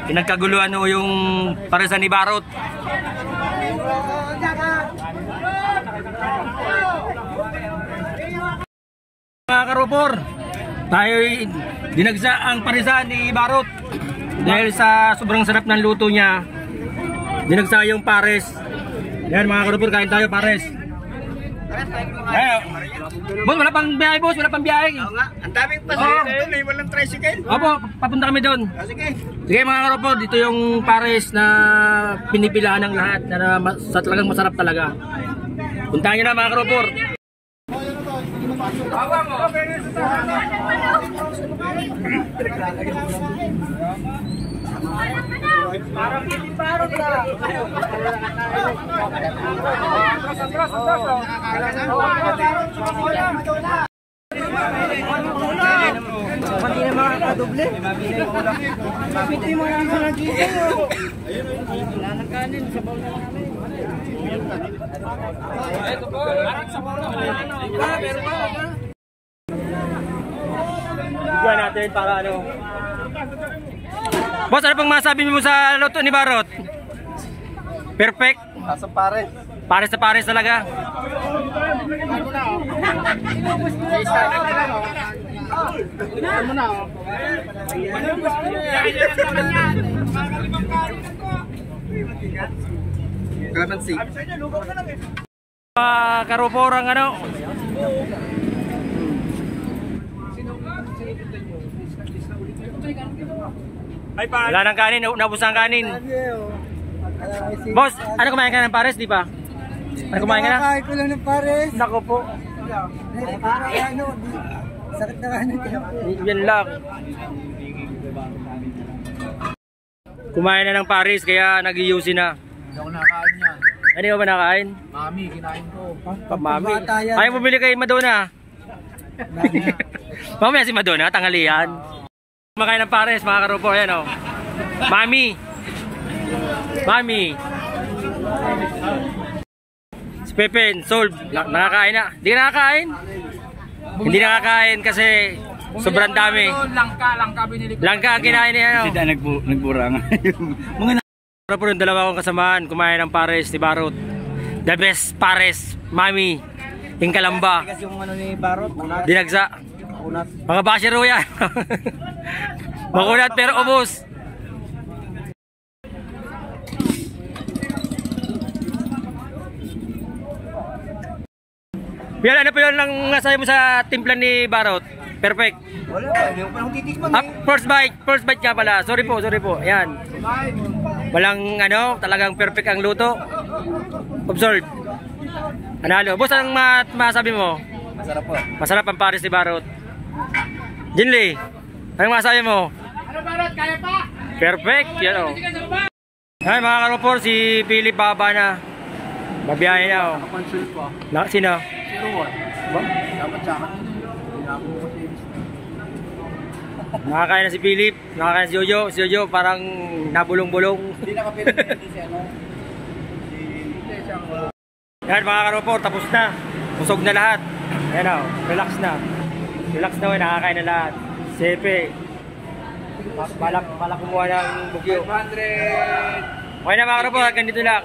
Pinagkaguluhan ho yung parisan ni Barot. Mga karupor, tayo dinagsa ang parisan ni Barot dahil sa sobrang sarap ng luto niya. Dinagsa yung pares. Yan mga karupor, kain tayo pares. Boss, wala pang biyahe boss, wala pang biyahe. Oo nga, ang daming pasahero doon, walang tricycle. Opo, papunta kami doon. Sige. Sige mga karupor, dito yung pares na pinipilahan ng lahat na talagang masarap talaga. Puntahan nyo na mga karupor. Parang hindi parang ka. Pati na mga kadoble. Pati mo lang sa gilid. Wala nang kanin sa bawl namin. Ito po, parang sa bawl namin. Buwan natin para ano. Boss, ano pang masabi mo sa luto ni Barot? Perfect. Sa pares. Pares na pares talaga. Kalamansi. Karupor ang ano. Wala nang kanin, naubos ang kanin. Boss, ano kumain ka ng pares, di ba? Ano kumain ka na? Kakain ko lang ng pares. Nako po. Parang ano, sakit na kanin ko. Yan lang. Kumain na ng pares, kaya nag-iusin na. Hindi ako nakain yan. Ano ba nakain? Mami, kinain ko. Mami. Ayaw bumili kay Madonna. Mamaya si Madonna, tanghalian. Kumakain ng pares, mga karupor, yan o. Mami. Mami. Si Pepe, solve. Nakakain na. Hindi nakakain. Hindi nakakain kasi sobrang dami. Langka binili ko. Langka ang kinain niya. Hindi na nagburang. Mga Karupor, yung dalawa kong kasamaan, kumain ng pares ni Barot. The best pares, Mami. Yung kalamba. kasi yung ano ni Barot, Dinagsa. unat. Mga basher ho yan. Makunat pero ubos. Yan, ano po yun lang nasabi mo sa timplan ni Barot? Perfect. Wala, hindi ko pa nang titikman. First bite nga pala. Sorry po. Yan. Walang ano, talagang perfect ang luto. Observe. Analo. Boss, anong masabi mo? Masarap po. Masarap ang pares ni Barot. Jinli, anong masabi mo? Ano Barot, kaya pa? Perfect, yan o. Ay mga karupor, si Philip baba na. Babiyahe na o. Nakapansul pa. Sino? Zero one. Ba? Dapat sa akin. Nakakain na si Philip, nakakain si Jojo. Si Jojo parang nabulong-bulong. Hindi nakapirin si ano. Yan mga karupor, tapos na. Busog na lahat. Yan o, relax na. Relax na, nakakain na lahat. Sepe. Balak kumuha ng bugyo. 500. Okay na mga karupor, hanggang dito lang.